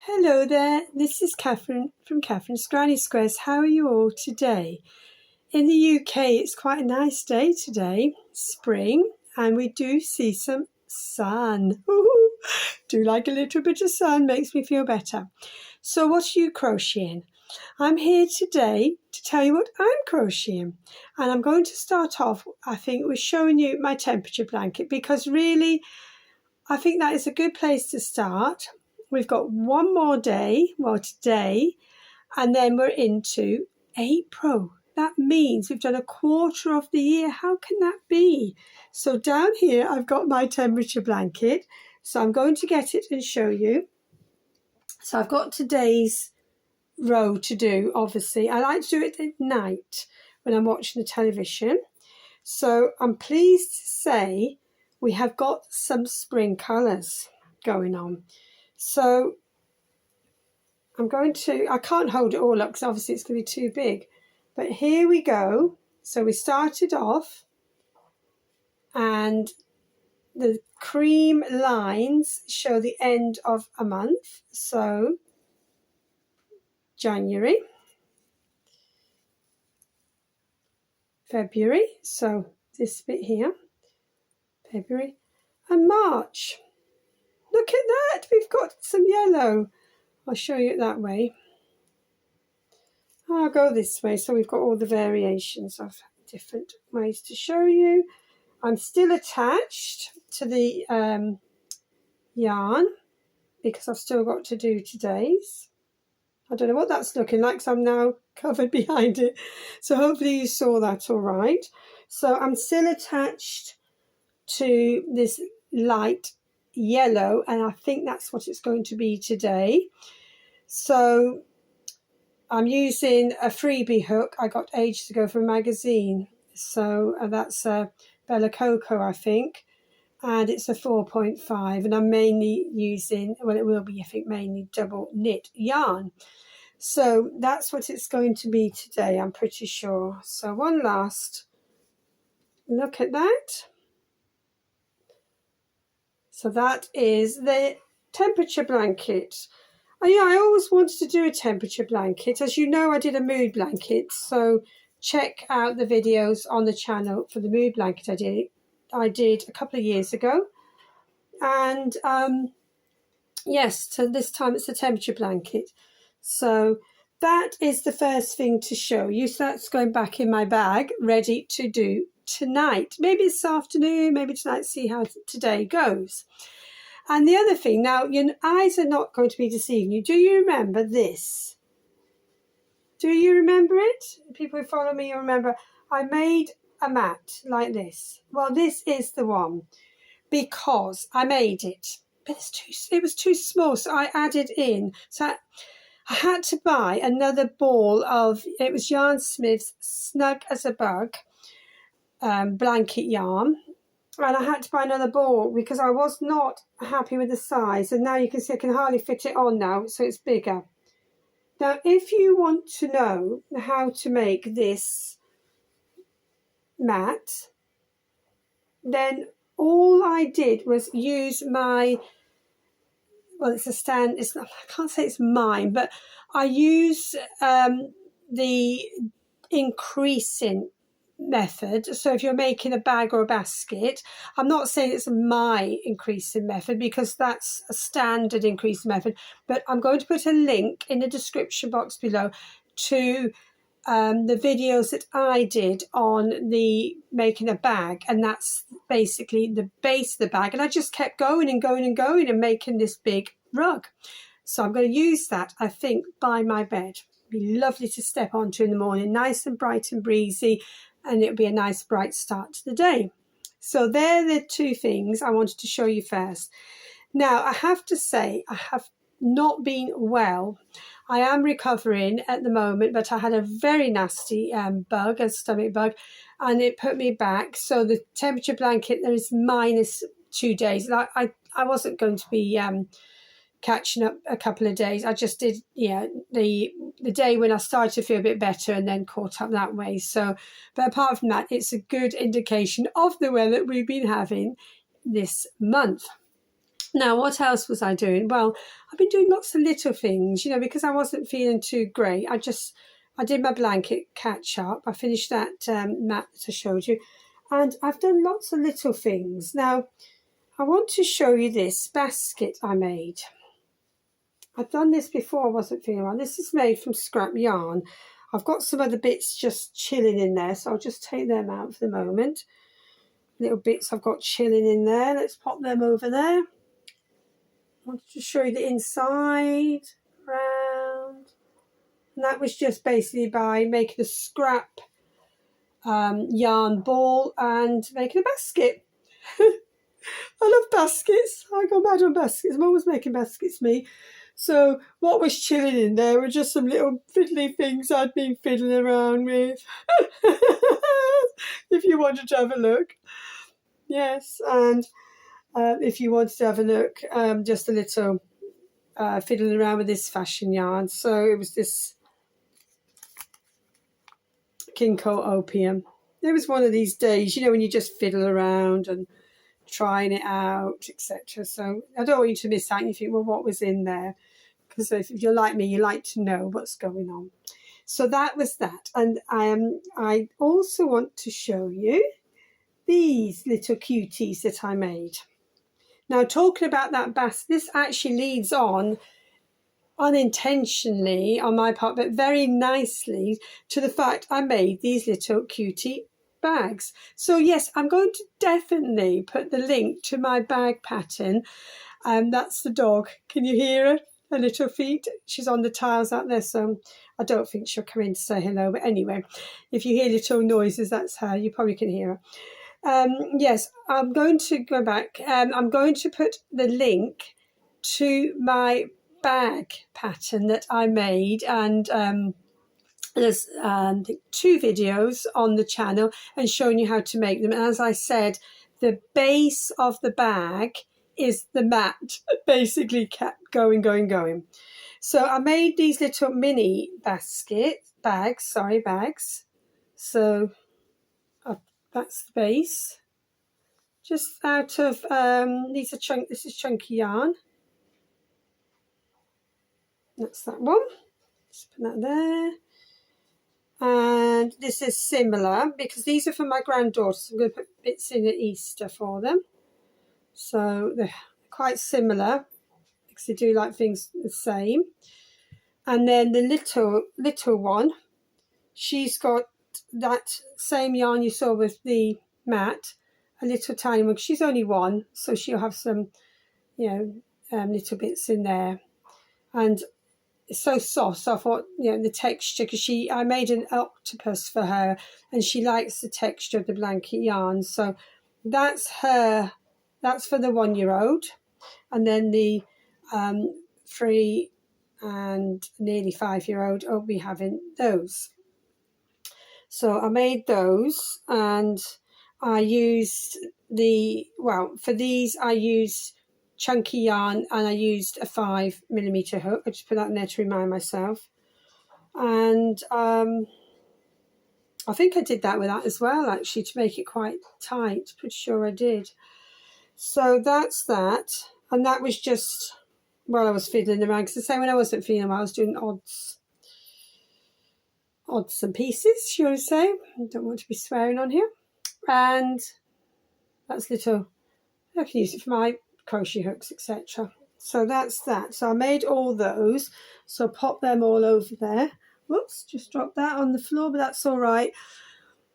Hello there, this is Catherine from Catherine's Granny Squares. How are you all today? In the UK, it's quite a nice day today, spring, and we do see some sun. Ooh, do like a little bit of sun, makes me feel better. So what are you crocheting? I'm here today to tell you what I'm crocheting. And I'm going to start off, I think, with showing you my temperature blanket, because really, I think that is a good place to start. We've got one more day, well, today, and then we're into April. That means we've done a quarter of the year. How can that be? So down here, I've got my temperature blanket. So I'm going to get it and show you. So I've got today's row to do, obviously. I like to do it at night when I'm watching the television. So I'm pleased to say we have got some spring colours going on. So I can't hold it all up because obviously it's going to be too big. But here we go. So we started off and the cream lines show the end of a month. So January, February, so this bit here, February, and March. Look at that, we've got some yellow. I'll show you it that way. I'll go this way, so we've got all the variations of different ways to show you. I'm still attached to the yarn because I've still got to do today's. I don't know what that's looking like, so I'm now covered behind it. So hopefully you saw that all right. So I'm still attached to this light yellow, and I think that's what it's going to be today. So I'm using a freebie hook I got ages ago from a magazine. So that's Bella Coco, I think, and it's a 4.5, and I'm mainly using, well, it will be, I think, mainly double knit yarn. So that's what it's going to be today, I'm pretty sure. So one last look at that. So that is the temperature blanket. Oh, yeah, I always wanted to do a temperature blanket. As you know, I did a mood blanket, so check out the videos on the channel for the mood blanket I did a couple of years ago. And yes, so this time it's a temperature blanket. So that is the first thing to show you. So that's going back in my bag, ready to do tonight. Maybe this afternoon, maybe tonight, see how today goes. And the other thing, now your eyes are not going to be deceiving you. Do you remember this? Do you remember it? People who follow me, you remember I made a mat like this. Well, this is the one because I made it, but it was too small, so I added in. So I had to buy another ball of, it was Yarnsmiths Snug as a Bug blanket yarn. And I had to buy another ball because I was not happy with the size. And now you can see I can hardly fit it on now, so it's bigger. Now, if you want to know how to make this mat, then all I did was use my, well, it's a stand, it's not, I can't say it's mine, but I use the increasing method. So if you're making a bag or a basket, I'm not saying it's my increasing method because that's a standard increasing method, but I'm going to put a link in the description box below to the videos that I did on the making a bag, and that's basically the base of the bag, and I just kept going and going and going and making this big rug. So I'm going to use that, I think, by my bed. It'd be lovely to step onto in the morning, nice and bright and breezy, and it'll be a nice bright start to the day. So they're the two things I wanted to show you first. Now, I have to say, I have not been well. I am recovering at the moment, but I had a very nasty bug, a stomach bug, and it put me back. So the temperature blanket, there is -2 days. I wasn't going to be catching up a couple of days. I just did, the day when I started to feel a bit better and then caught up that way. So, but apart from that, it's a good indication of the weather we've been having this month. Now, what else was I doing? Well, I've been doing lots of little things, you know, because I wasn't feeling too great. I did my blanket catch up. I finished that mat that I showed you. And I've done lots of little things. Now, I want to show you this basket I made. I've done this before I wasn't feeling well. This is made from scrap yarn. I've got some other bits just chilling in there, so I'll just take them out for the moment. Little bits I've got chilling in there. Let's pop them over there. I wanted to show you the inside, round. And that was just basically by making a scrap yarn ball and making a basket. I love baskets. I go mad on baskets. I'm always making baskets, me. So what was chilling in there were just some little fiddly things I'd been fiddling around with. If you wanted to have a look. Yes, and if you wanted to have a look, just a little fiddling around with this fashion yarn. So it was this Kinko Opium. It was one of these days, you know, when you just fiddle around and trying it out, etc. So I don't want you to miss out and you think, well, what was in there? Because if you're like me, you like to know what's going on. So that was that. And I also want to show you these little cuties that I made. Now, talking about that basket, this actually leads on unintentionally on my part, but very nicely to the fact I made these little cutie bags. So yes, I'm going to definitely put the link to my bag pattern. That's the dog. Can you hear her? Her little feet. She's on the tiles out there, so I don't think she'll come in to say hello. But anyway, if you hear little noises, that's her. You probably can hear her. Yes, I'm going to go back. I'm going to put the link to my bag pattern that I made, and there's 2 videos on the channel and showing you how to make them. And as I said, the base of the bag is the mat, basically kept going. So I made these little mini bags. So that's the base. Just out of this is chunky yarn. That's that one. Just put that there. And this is similar because these are for my granddaughters. I'm going to put bits in at Easter for them. So they're quite similar because they do like things the same. And then the little one, she's got that same yarn you saw with the mat, a little tiny one. She's only 1, so she'll have some, little bits in there. And it's so soft, so I thought, the texture, because I made an octopus for her and she likes the texture of the blanket yarn. So that's for the 1-year-old, and then the 3 and nearly 5-year-old will be having those. So I made those, and I used for these I used chunky yarn, and I used a 5mm hook. I just put that in there to remind myself. And I think I did that with that as well, actually, to make it quite tight. Pretty sure I did. So that's that. And that was just while I was fiddling around, because the same when I wasn't feeling well, I was doing odds and pieces, shall I say. I don't want to be swearing on here. And that's little, I can use it for my crochet hooks, etc. So that's that. So I made all those, so pop them all over there. Whoops, just dropped that on the floor, but that's all right.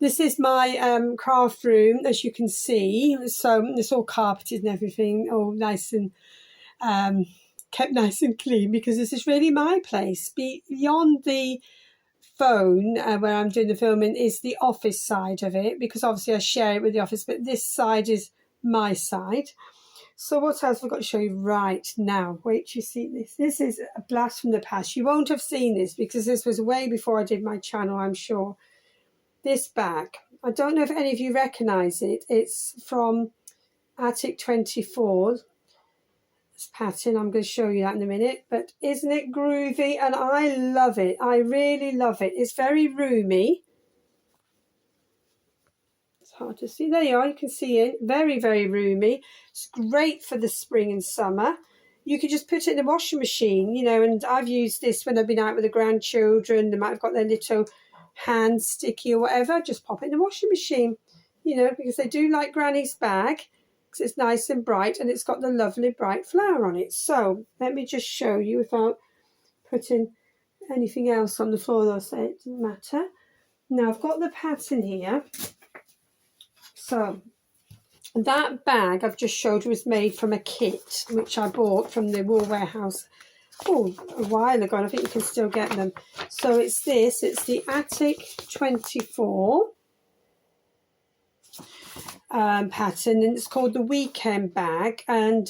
This is my craft room, as you can see. So it's all carpeted and everything, all nice and kept nice and clean, because this is really my place. Beyond the phone where I'm doing the filming is the office side of it, because obviously I share it with the office, but this side is my side. So what else have I got to show you right now? Wait till you see this. This is a blast from the past. You won't have seen this because this was way before I did my channel, I'm sure. This bag, I don't know if any of you recognise it. It's from Attic 24. This pattern, I'm going to show you that in a minute. But isn't it groovy? And I love it. I really love it. It's very roomy. Let's hard to see. There you are, you can see it. Very, very roomy. It's great for the spring and summer. You could just put it in the washing machine, you know, and I've used this when I've been out with the grandchildren. They might have got their little hand sticky or whatever. Just pop it in the washing machine, you know, because they do like Granny's bag, because it's nice and bright and it's got the lovely bright flower on it. So let me just show you without putting anything else on the floor. They'll say it doesn't matter. Now I've got the pattern here. So that bag I've just showed you was made from a kit which I bought from the Wool Warehouse a while ago, and I think you can still get them. So it's this, it's the Attic 24 pattern, and it's called the Weekend Bag. And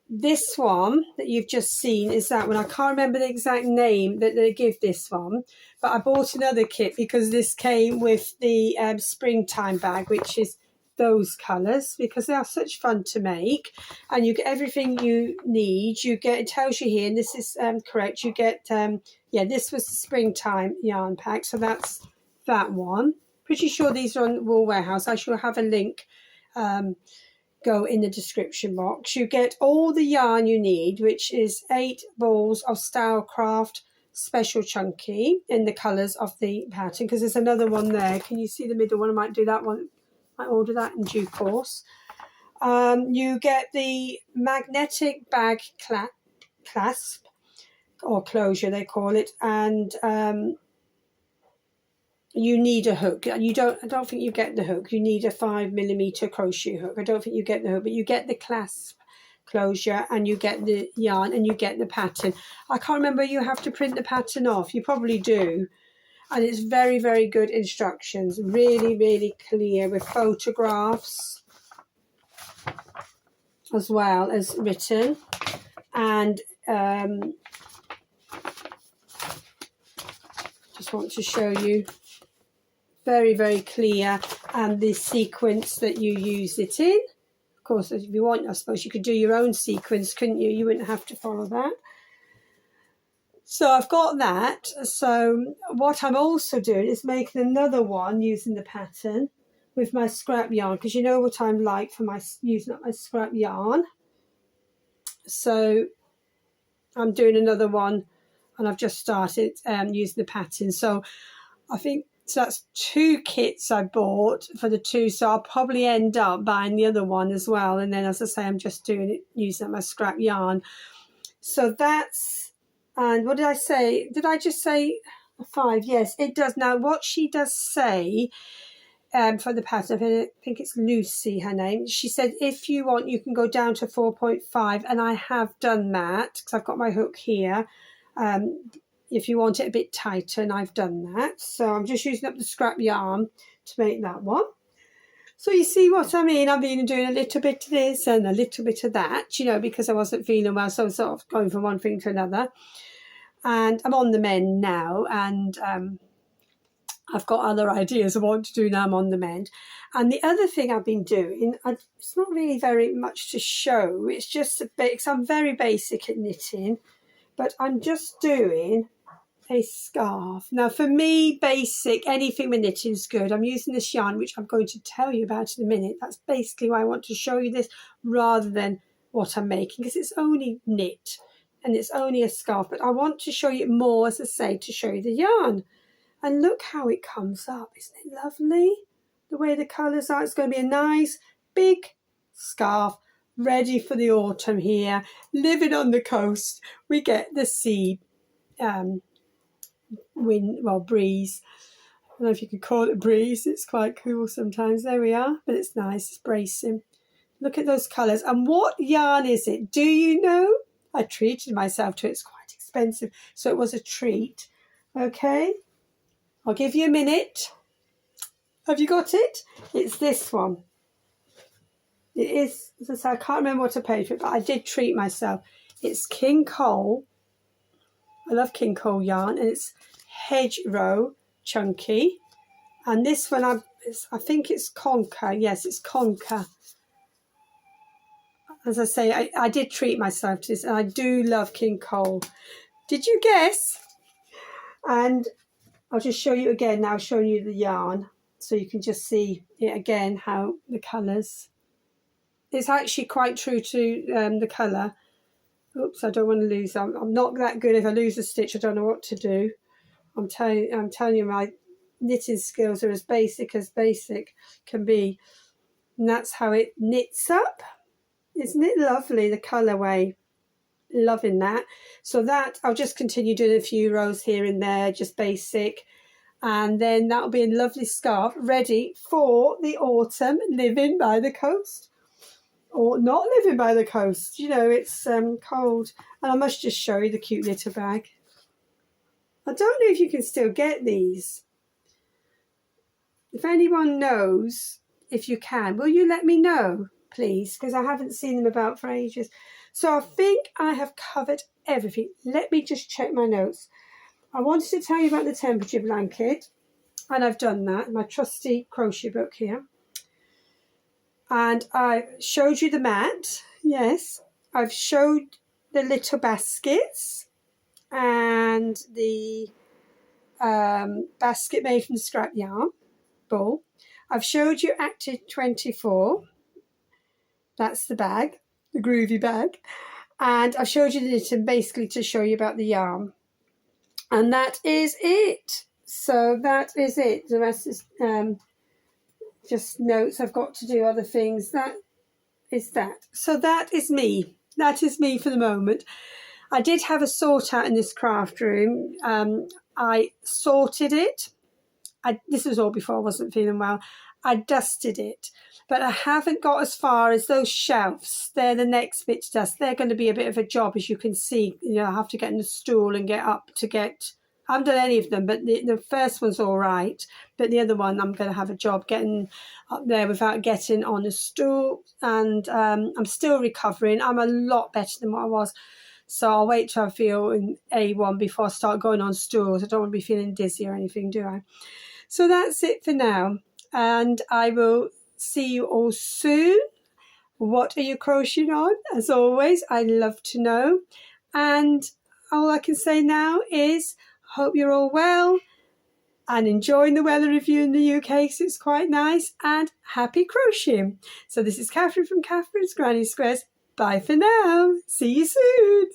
this one that you've just seen is that one. I can't remember the exact name that they give this one, but I bought another kit because this came with the springtime bag, which is those colours, because they are such fun to make, and you get everything you need. You get, it tells you here, and this is correct, you get yeah, this was the springtime yarn pack, so that's that one. Pretty sure these are on Wool Warehouse. I shall have a link go in the description box. You get all the yarn you need, which is 8 balls of Stylecraft Special Chunky in the colours of the pattern, because there's another one there. Can you see the middle one? I might do that one. I order that in due course. You get the magnetic bag clasp, or closure they call it, and you need a hook. I don't think you get the hook. You need a 5mm crochet hook. I don't think you get the hook, but you get the clasp closure, and you get the yarn, and you get the pattern. I can't remember, you have to print the pattern off. You probably do. And it's very, very good instructions. Really, really clear with photographs as well as written. And just want to show you, very, very clear, and the sequence that you use it in. Of course, if you want, I suppose you could do your own sequence, couldn't you? You wouldn't have to follow that. So I've got that. So what I'm also doing is making another one using the pattern with my scrap yarn, because you know what I'm like for my using up my scrap yarn. So I'm doing another one, and I've just started using the pattern. So I think, so that's 2 kits I bought for the 2, so I'll probably end up buying the other one as well. And then, as I say, I'm just doing it using up my scrap yarn. So that's, and what did I say? Did I just say 5? Yes, it does. Now, what she does say for the pattern, I think it's Lucy, her name. She said, if you want, you can go down to 4.5, and I have done that because I've got my hook here. If you want it a bit tighter, and I've done that. So I'm just using up the scrap yarn to make that one. So you see what I mean? I've been doing a little bit of this and a little bit of that, you know, because I wasn't feeling well, so I was sort of going from one thing to another. And I'm on the mend now, and I've got other ideas of what to do now I'm on the mend. And the other thing I've been doing, it's not really very much to show, it's just a bit, because I'm very basic at knitting, but I'm just doing a scarf. Now for me, basic, anything with knitting is good. I'm using this yarn, which I'm going to tell you about in a minute. That's basically why I want to show you this rather than what I'm making, because it's only knit and it's only a scarf, but I want to show you more, as I say, to show you the yarn. And look how it comes up. Isn't it lovely? The way the colours are. It's going to be a nice big scarf ready for the autumn here. Living on the coast, we get the sea wind, well, breeze. I don't know if you could call it breeze. It's quite cool sometimes. There we are. But it's nice. It's bracing. Look at those colours. And what yarn is it? Do you know? I treated myself to it. It's quite expensive, so it was a treat. Okay. I'll give you a minute. Have you got it? It's this one. It is, as I say, I can't remember what I paid for it, but I did treat myself. It's King Cole. I love King Cole yarn, and it's Hedgerow Chunky. And this one, I think it's Conker. Yes, it's Conker. As I say, I did treat myself to this, and I do love King Cole. Did you guess? And I'll just show you again now, showing you the yarn. so you can just see it again, how the colours. It's actually quite true to the colour. Oops, I don't want to lose. I'm not that good. If I lose a stitch, I don't know what to do. I'm telling you, my knitting skills are as basic can be. And that's how it knits up. Isn't it lovely, the colourway? Loving that. So that, I'll just continue doing a few rows here and there, just basic. And then that'll be a lovely scarf ready for the autumn, living by the coast. Or not living by the coast. You know, it's cold. And I must just show you the cute little bag. I don't know if you can still get these. If anyone knows, if you can, will you let me know, please? Because I haven't seen them about for ages. So I think I have covered everything. Let me just check my notes. I wanted to tell you about the temperature blanket, and I've done that, my trusty crochet book here. And I showed you the mat, yes. I've showed the little baskets and the basket made from scrap yarn ball. I've showed you Active 24. That's the bag, the groovy bag. And I've showed you the knitting basically to show you about the yarn. And that is it. So that is it. The rest is just notes. I've got to do other things. That is that. So that is me. That is me for the moment. I did have a sort out in this craft room. I sorted it. This was all before I wasn't feeling well. I dusted it, but I haven't got as far as those shelves. They're the next bit to dust. They're going to be a bit of a job, as you can see. You know, I have to get in the stool and get up to get. I haven't done any of them, but the first one's all right. But the other one, I'm going to have a job getting up there without getting on a stool. And I'm still recovering. I'm a lot better than what I was. So I'll wait till I feel in A1 before I start going on stools. I don't want to be feeling dizzy or anything, do I? So that's it for now. And I will see you all soon. What are you crocheting on? As always, I'd love to know. And all I can say now is hope you're all well and enjoying the weather if you're in the UK, because it's quite nice, and happy crocheting. So this is Catherine from Catherine's Granny Squares. Bye for now. See you soon.